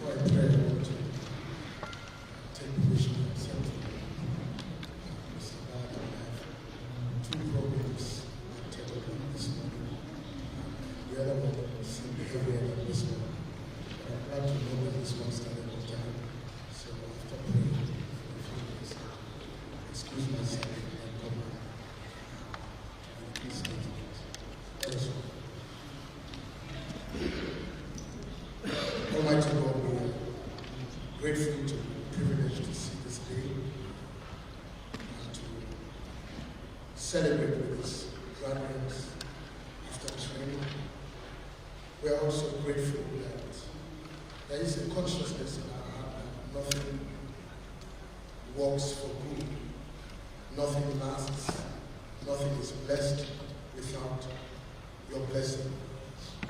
Before I pray, I want to take permission to accept Mr. Bad. I have two programs at 10 o'clock this morning. The other one is heavier than this one. But I'm glad to know that this one started on time. So after praying for a few minutes, excuse myself and come back. Please take it. Let us pray. Almighty God, we are grateful to be privileged to see this day and to celebrate with these graduates after training. We are also grateful that there is a consciousness in our heart that nothing works for good, nothing lasts, nothing is blessed without your blessing,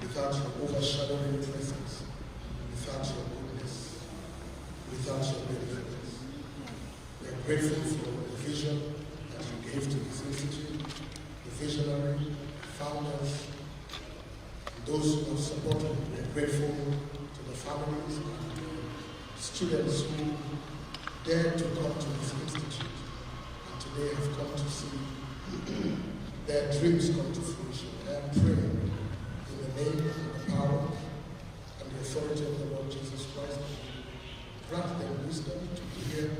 without your overshadowing presence, without your goodness, without your benefits. We are grateful for the vision that you gave to this institute, the visionary, founders, and those who have supported. We are grateful to the families and the students who dared to come to this institute and today have come to see their dreams come to fruition. I am praying in the name and the power and the authority of the Lord Jesus Christ, grant them wisdom to hear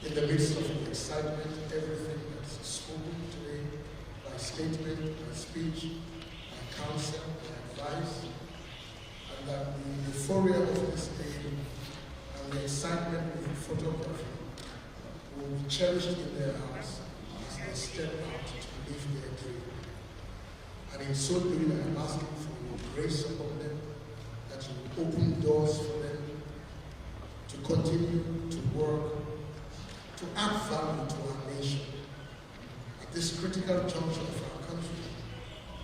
in the midst of the excitement everything that's spoken today by statement, by speech, by counsel, by advice, and that the euphoria of this day and the excitement with photography will be cherished in their hearts as they step out to live their dream. And in so doing, I am asking for your grace upon them, that you will open doors for them to continue to work, to add value to our nation at this critical juncture of our country,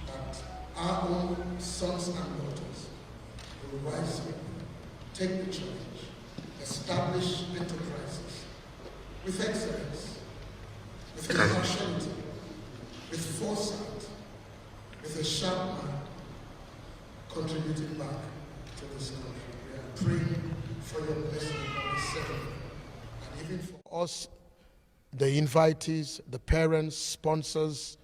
that our own sons and daughters will rise up, take the challenge, establish enterprises with excellence, with impartiality, with foresight, with a sharp mind, contributing back to this country. We are praying for your blessing on this ceremony, and even for us, the invitees, the parents, sponsors,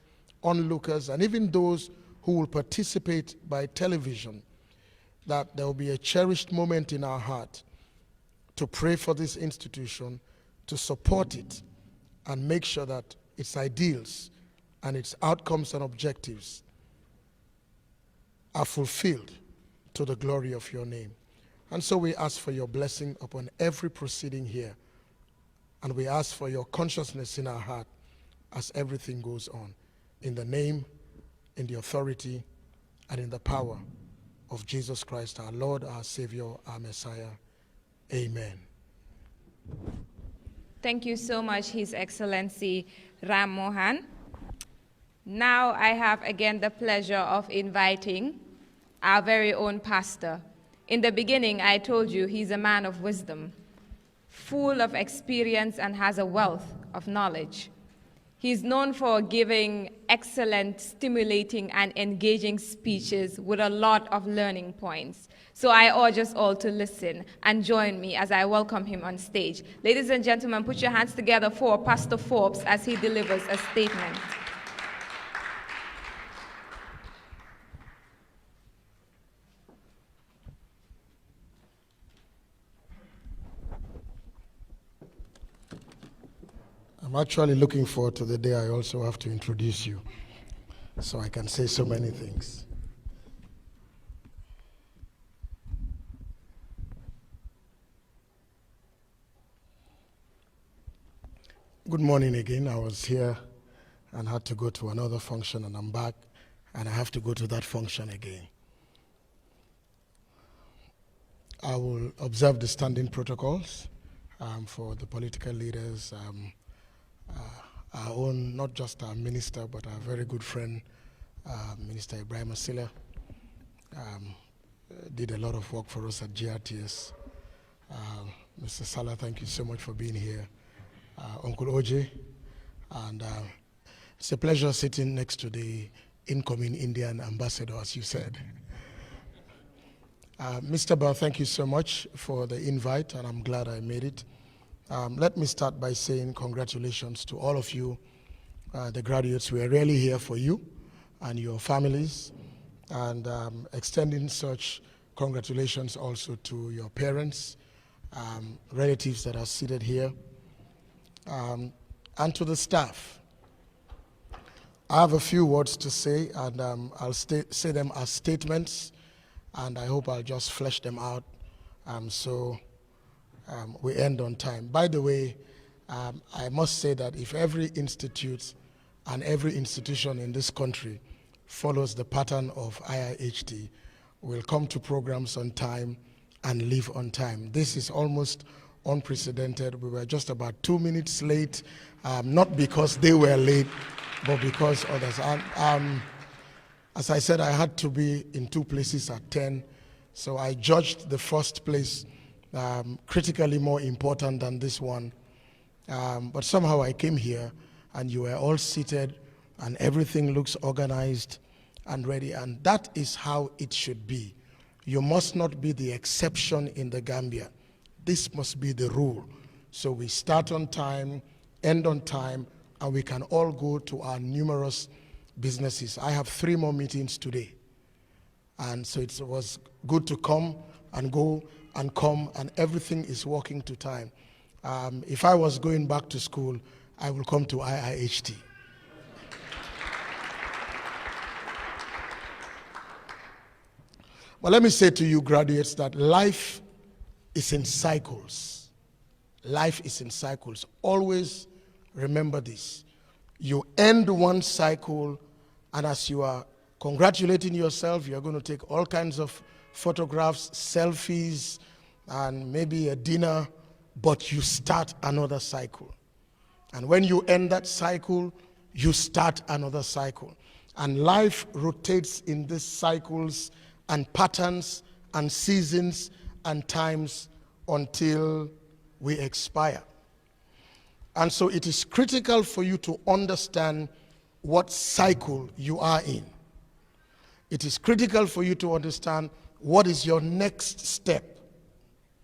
onlookers, and even those who will participate by television, that there will be a cherished moment in our heart to pray for this institution, to support it, and make sure that its ideals and its outcomes and objectives are fulfilled to the glory of your name. And so we ask for your blessing upon every proceeding here. And we ask for your consciousness in our heart as everything goes on. In the name, in the authority, and in the power of Jesus Christ, our Lord, our Savior, our Messiah. Amen. Thank you so much, His Excellency Ram Mohan. Now I have again the pleasure of inviting our very own pastor. In the beginning, I told you he's a man of wisdom, full of experience and has a wealth of knowledge. He's known for giving excellent, stimulating, and engaging speeches with a lot of learning points. So I urge us all to listen and join me as I welcome him on stage. Ladies and gentlemen, put your hands together for Pastor Forbes as he delivers a statement. I'm actually looking forward to the day I also have to introduce you, so I can say so many things. Good morning again. I was here and had to go to another function, and I'm back, and I have to go to that function again. I will observe the standing protocols for the political leaders, our own, not just our minister, but our very good friend, Minister Ibrahim Asila, did a lot of work for us at GRTS. Mr. Salah, thank you so much for being here. Uncle OJ, and it's a pleasure sitting next to the incoming Indian ambassador, as you said. Mr. Bell, thank you so much for the invite, and I'm glad I made it. Let me start by saying congratulations to all of you, the graduates. We are really here for you and your families, and extending such congratulations also to your parents, relatives that are seated here, and to the staff. I have a few words to say, and I'll say them as statements, and I hope I'll just flesh them out so we end on time. By the way, I must say that if every institute and every institution in this country follows the pattern of IIHT, we'll come to programs on time and leave on time. This is almost unprecedented. We were just about 2 minutes late, not because they were late, but because others. As I said, I had to be in 2 places at 10, so I judged the first place critically more important than this one. But somehow I came here, and you were all seated, and everything looks organized and ready, and that is how it should be. You must not be the exception in the Gambia. This must be the rule. So we start on time, end on time, and we can all go to our numerous businesses. I have 3 more meetings today. And so it was good to come and go and come, and everything is working to time. If I was going back to school, I will come to IIHT. But let me say to you graduates that life is in cycles. Life is in cycles. Always remember this. You end one cycle, and as you are congratulating yourself, you're going to take all kinds of photographs, selfies, and maybe a dinner, but you start another cycle. And when you end that cycle, you start another cycle. And life rotates in these cycles and patterns and seasons and times until we expire. And so it is critical for you to understand what cycle you are in. It is critical for you to understand what is your next step.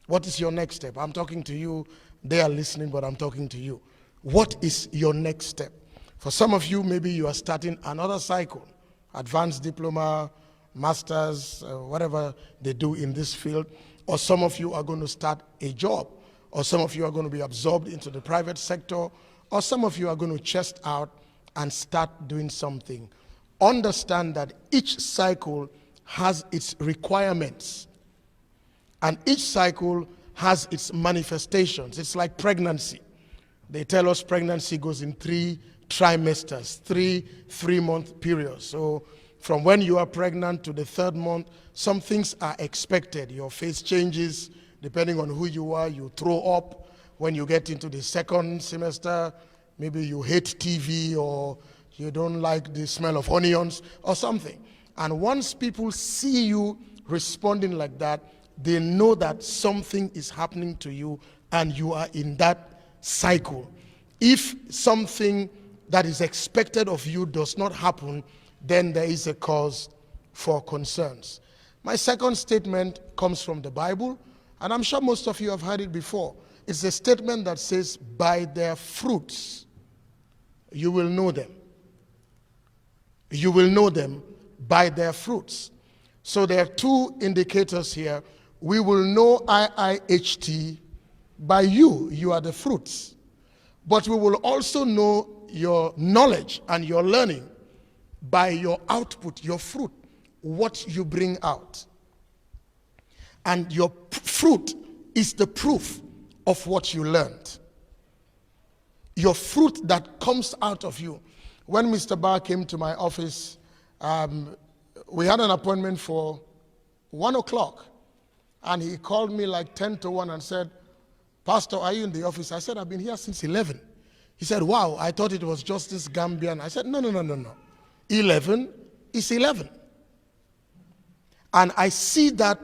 What is your next step? I'm talking to you, they are listening, but I'm talking to you. What is your next step? For some of you, maybe you are starting another cycle, advanced diploma, masters, whatever they do in this field, or some of you are going to start a job, or some of you are going to be absorbed into the private sector, or some of you are going to chest out and start doing something. Understand that each cycle has its requirements, and each cycle has its manifestations. It's like pregnancy. They tell us pregnancy goes in 3 trimesters, 3-month periods. So from when you are pregnant to the 3rd month, some things are expected. Your face changes depending on who you are. You throw up. When you get into the 2nd semester, maybe you hate TV, or you don't like the smell of onions or something. And once people see you responding like that, they know that something is happening to you and you are in that cycle. If something that is expected of you does not happen, then there is a cause for concerns. My second statement comes from the Bible, and I'm sure most of you have heard it before. It's a statement that says, by their fruits, you will know them. You will know them by their fruits. So there are 2 indicators here. We will know IIHT by you. You are the fruits. But we will also know your knowledge and your learning by your output, your fruit, what you bring out. And your fruit is the proof of what you learned. Your fruit that comes out of you. When Mr. Barr came to my office, we had an appointment for 1 o'clock. And he called me like 10 to 1 and said, Pastor, are you in the office? I said, I've been here since 11. He said, wow, I thought it was just this Gambian. I said, no. 11 is 11. And I see that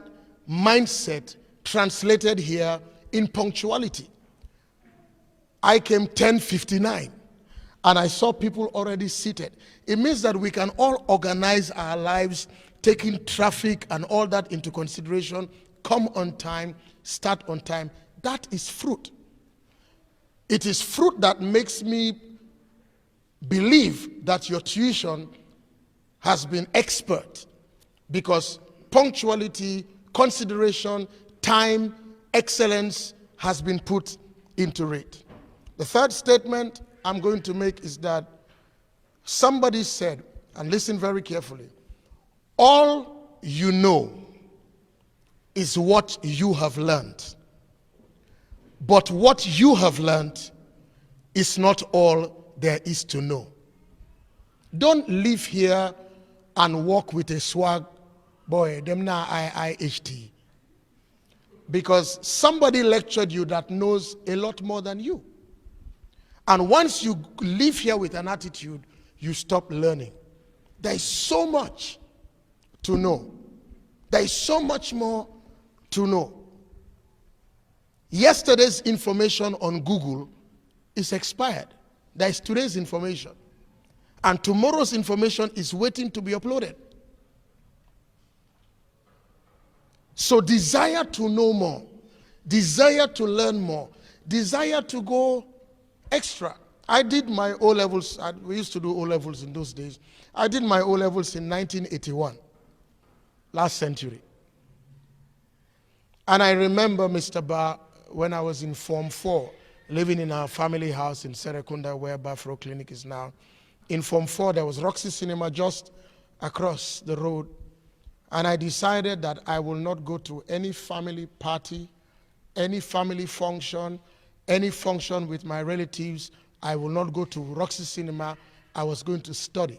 mindset translated here in punctuality. I came 10:59 and I saw people already seated. It means that we can all organize our lives taking traffic and all that into consideration, come on time, start on time. That is fruit. It is fruit that makes me believe that your tuition has been expert, because punctuality, consideration, time, excellence has been put into it. The third statement I'm going to make is that somebody said, and listen very carefully, all you know is what you have learned. But what you have learned is not all there is to know. Don't live here and walk with a swag, boy, them na IIHT. Because somebody lectured you that knows a lot more than you. And once you live here with an attitude, you stop learning. There is so much to know. There is so much more to know. Yesterday's information on Google is expired. There is today's information. And tomorrow's information is waiting to be uploaded. So desire to know more, desire to learn more, desire to go extra. I did my O-levels, we used to do O-levels in those days. I did my O-levels in 1981, last century. And I remember, Mr. Ba, when I was in Form 4, living in our family house in Serekunda, where Buffalo Clinic is now. In Form 4, there was Roxy Cinema just across the road. And I decided that I will not go to any family party, any family function, any function with my relatives. I will not go to Roxy Cinema. I was going to study.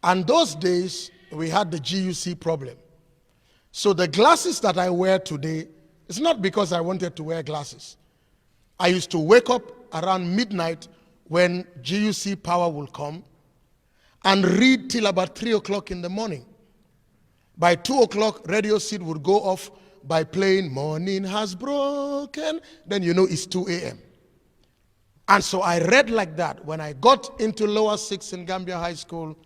And those days, we had the GUC problem. So the glasses that I wear today, it's not because I wanted to wear glasses. I used to wake up around midnight when GUC power will come and read till about 3 o'clock in the morning. By 2 o'clock, radio seed would go off by playing Morning Has Broken. Then you know it's 2 a.m. And so I read like that. When I got into lower 6 in Gambia High School,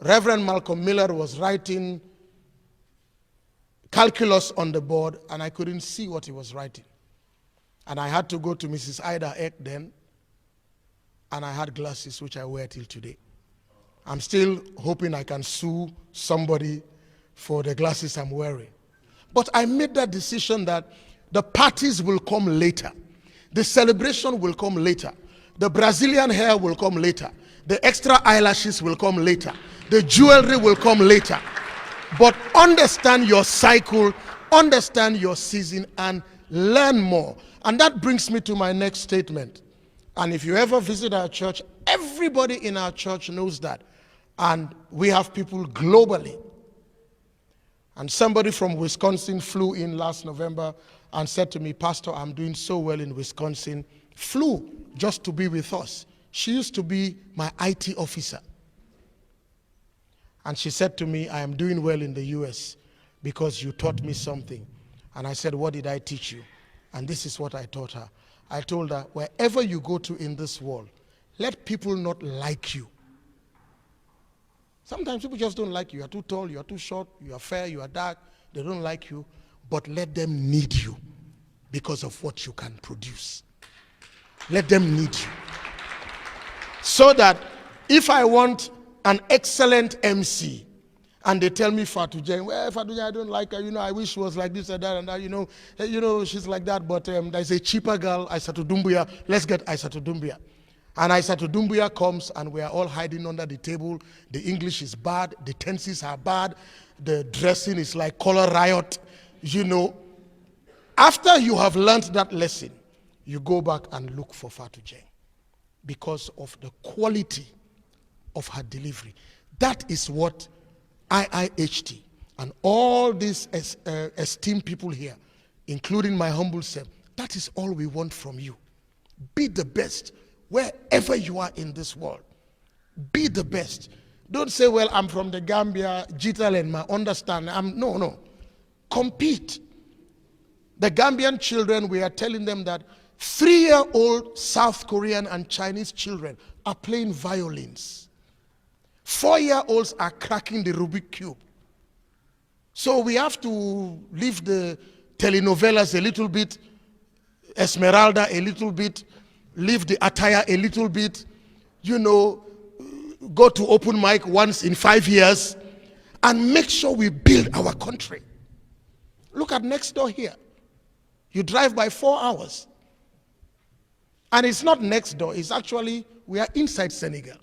Reverend Malcolm Miller was writing calculus on the board, and I couldn't see what he was writing. And I had to go to Mrs. Ida Eck then, and I had glasses which I wear till today. I'm still hoping I can sue somebody for the glasses I'm wearing. But I made that decision that the parties will come later. The celebration will come later. The Brazilian hair will come later. The extra eyelashes will come later. The jewelry will come later. But understand your cycle, understand your season, and learn more. And that brings me to my next statement. And if you ever visit our church, everybody in our church knows that. And we have people globally. And somebody from Wisconsin flew in last November and said to me, Pastor, I'm doing so well in Wisconsin. Flew just to be with us. She used to be my IT officer. And she said to me, I am doing well in the US because you taught me something. And I said, what did I teach you? And this is what I taught her. I told her, wherever you go to in this world, let people not like you. Sometimes people just don't like you. You are too tall, you are too short, you are fair, you are dark. They don't like you. But let them need you because of what you can produce. Let them need you. So that if I want an excellent MC, and they tell me Fatou Jane, well, Fatou Jane, I don't like her, I wish she was like this and that and that, she's like that, but there's a cheaper girl, Aissatou Doumbouya, let's get Aissatou Doumbouya. And Aissatou Doumbouya comes, and we are all hiding under the table. The English is bad, the tenses are bad, the dressing is like color riot, After you have learned that lesson, you go back and look for Fatou Jane because of the quality of her delivery. That is what IIHT and all these esteemed people here, including my humble self, that is all we want from you. Be the best wherever you are in this world. Be the best. Don't say, well, I'm from the Gambia, Jital and my understand. No. Compete. The Gambian children, we are telling them that 3-year-old South Korean and Chinese children are playing violins. 4-year-olds are cracking the Rubik Cube. So we have to leave the telenovelas a little bit, Esmeralda a little bit, leave the attire a little bit, go to open mic once in 5 years, and make sure we build our country. Look at next door here. You drive by 4 hours. And it's not next door, it's actually, we are inside Senegal.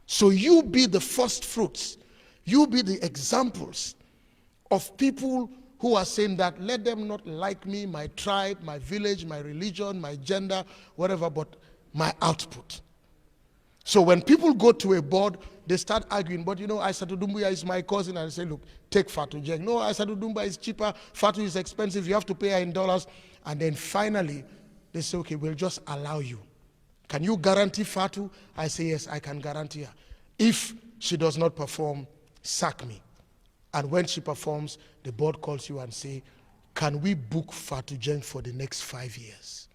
So you be the first fruits. You be the examples of people who are saying that let them not like me, my tribe, my village, my religion, my gender, whatever, but my output. So when people go to a board, they start arguing, but Aissatou Doumbouya is my cousin, and I say, look, take Fatou Dieng. No, Aissatou Doumbouya is cheaper, Fatou is expensive, you have to pay her in dollars. And then finally, they say, okay, we'll just allow you. Can you guarantee Fatou? I say, yes, I can guarantee her. If she does not perform, sack me. And when she performs, the board calls you and say, can we book Fatou Dieng for the next 5 years?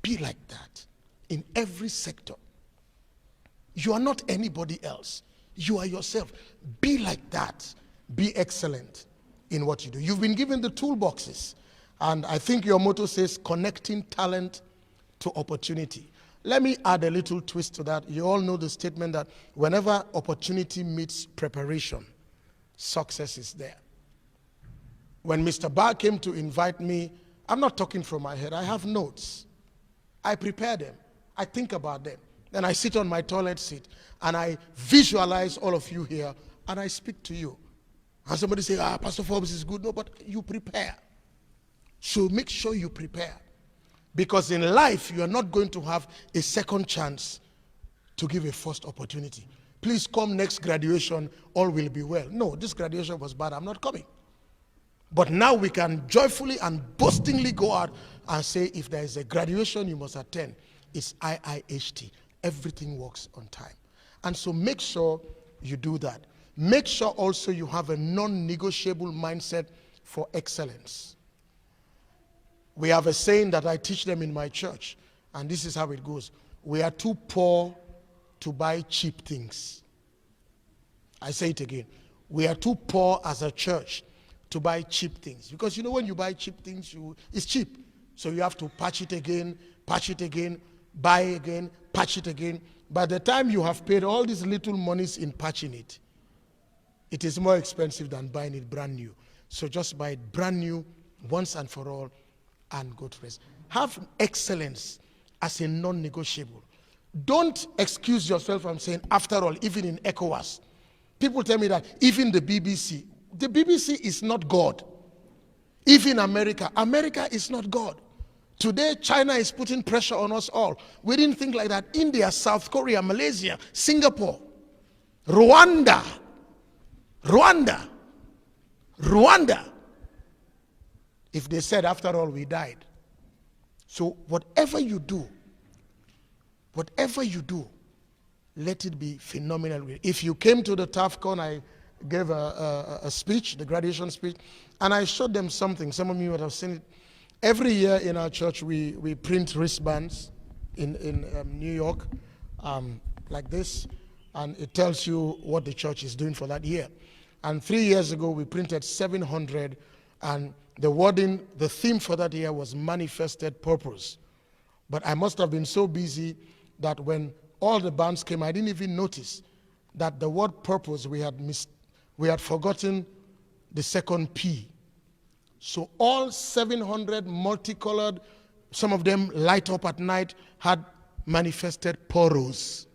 Be like that in every sector. You are not anybody else. You are yourself. Be like that. Be excellent in what you do. You've been given the toolboxes. And I think your motto says connecting talent to opportunity. Let me add a little twist to that. You all know the statement that whenever opportunity meets preparation, success is there. When Mr. Barr came to invite me, I'm not talking from my head. I have notes. I prepare them. I think about them. Then I sit on my toilet seat and I visualize all of you here and I speak to you. And somebody say, Pastor Forbes is good. No, but you prepare. So make sure you prepare. Because in life, you are not going to have a second chance to give a first opportunity. Please come next graduation, all will be well. No, this graduation was bad, I'm not coming. But now we can joyfully and boastingly go out and say, if there is a graduation you must attend, it's IIHT. Everything works on time. And so make sure you do that. Make sure also you have a non-negotiable mindset for excellence. We have a saying that I teach them in my church, and this is how it goes. We are too poor to buy cheap things. I say it again. We are too poor as a church to buy cheap things. Because when you buy cheap things, it's cheap. So you have to patch it again, buy again, patch it again. By the time you have paid all these little monies in patching it, it is more expensive than buying it brand new. So just buy it brand new once and for all and go to rest. Have excellence as a non-negotiable. Don't excuse yourself from saying, after all, even in ECOWAS, people tell me that even the BBC is not God. Even America is not God. Today, China is putting pressure on us all. We didn't think like that. India, South Korea, Malaysia, Singapore, Rwanda. If they said, after all, we died. So whatever you do, let it be phenomenal. If you came to the TAFCON, I gave a speech, the graduation speech, and I showed them something. Some of you would have seen it. Every year in our church, we print wristbands in New York, like this, and it tells you what the church is doing for that year. And 3 years ago, we printed 700, and the wording, the theme for that year was manifested purpose. But I must have been so busy that when all the bands came, I didn't even notice that the word purpose, we had forgotten the second P. So all 700 multicolored, some of them light up at night, had manifested purpose.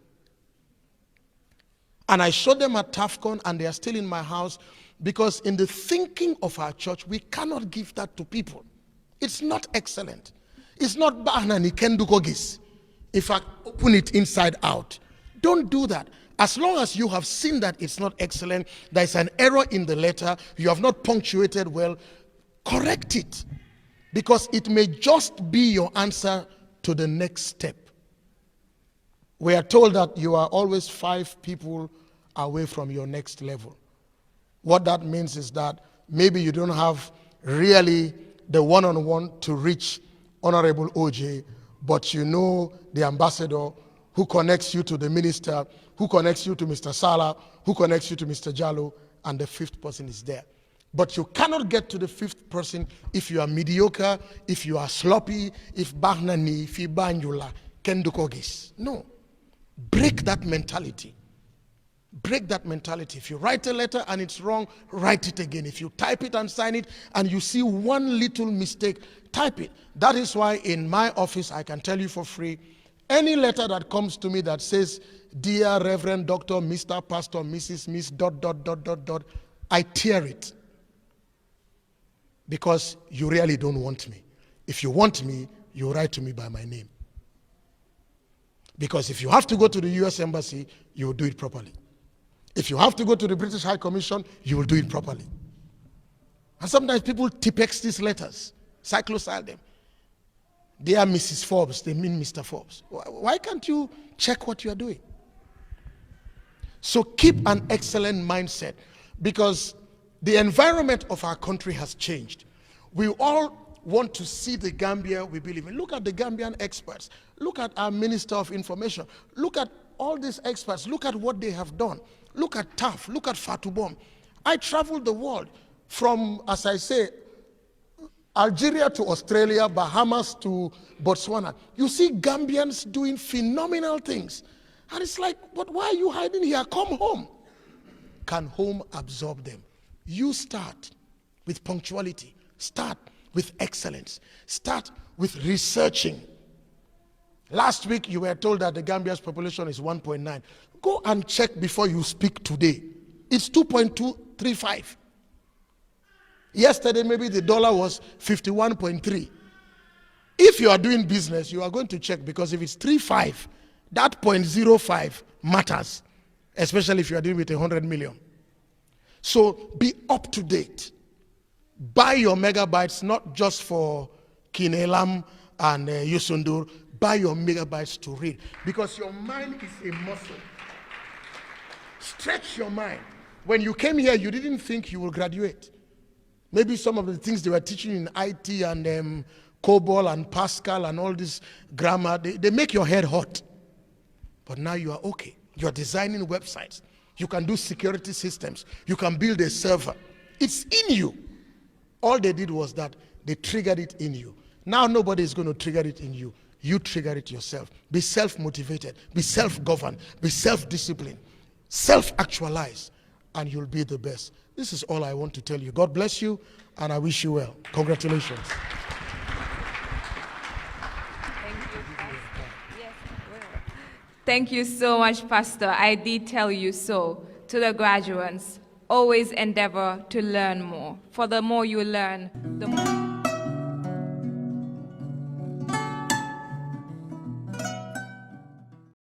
And I showed them at TAFCON, and they are still in my house, because in the thinking of our church, we cannot give that to people. It's not excellent. It's not Bahnani Kendukogis. If I open it inside out, don't do that. As long as you have seen that it's not excellent, there is an error in the letter, you have not punctuated well, correct it. Because it may just be your answer to the next step. We are told that you are always 5 people away from your next level. What that means is that maybe you don't have really the one-on-one to reach Honorable OJ, but you know the ambassador who connects you to the minister, who connects you to Mr. Salah, who connects you to Mr. Jallo, and the fifth person is there. But you cannot get to the fifth person if you are mediocre, if you are sloppy, if bahnani, if banjula, kendukogis. No. Break that mentality. Break that mentality. If you write a letter and it's wrong, write it again. If you type it and sign it and you see one little mistake, type it. That is why in my office, I can tell you for free, any letter that comes to me that says, Dear Reverend Dr. Mr. Pastor, Mrs. Miss, ... I tear it. Because you really don't want me. If you want me, you write to me by my name. Because if you have to go to the US Embassy, you will do it properly. If you have to go to the British High Commission, you will do it properly. And sometimes people typex these letters, cyclosile them. They are Mrs. Forbes, they mean Mr. Forbes. Why can't you check what you are doing? So keep an excellent mindset, because the environment of our country has changed. We all want to see the Gambia we believe in. Look at the Gambian experts. Look at our Minister of Information. Look at all these experts. Look at what they have done. Look at TAF. Look at Fatubom. I traveled the world from, as I say, Algeria to Australia, Bahamas to Botswana. You see Gambians doing phenomenal things. And it's like, but why are you hiding here? Come home. Can home absorb them? You start with punctuality. Start with excellence. Start with researching. Last week, you were told that the Gambia's population is 1.9. Go and check before you speak today. It's 2.235. Yesterday, maybe the dollar was 51.3. If you are doing business, you are going to check, because if it's 3.5, that 0.05 matters, especially if you are dealing with 100 million. So be up to date. Buy your megabytes, not just for Kinelam and Yusundur. Buy your megabytes to read, because your mind is a muscle. Stretch your mind. When you came here, you didn't think you will graduate. Maybe some of the things they were teaching in IT and COBOL and Pascal and all this grammar, they make your head hot. But now you are okay. You are designing websites. You can do security systems. You can build a server. It's in you. All they did was that they triggered it in you. Now nobody is going to trigger it in you. You trigger it yourself. Be self-motivated. Be self-governed. Be self-disciplined. Self-actualize. And you'll be the best. This is all I want to tell you. God bless you, and I wish you well. Congratulations. Thank you so much, Pastor. I did tell you so. To the graduates, always endeavor to learn more. For the more you learn, the more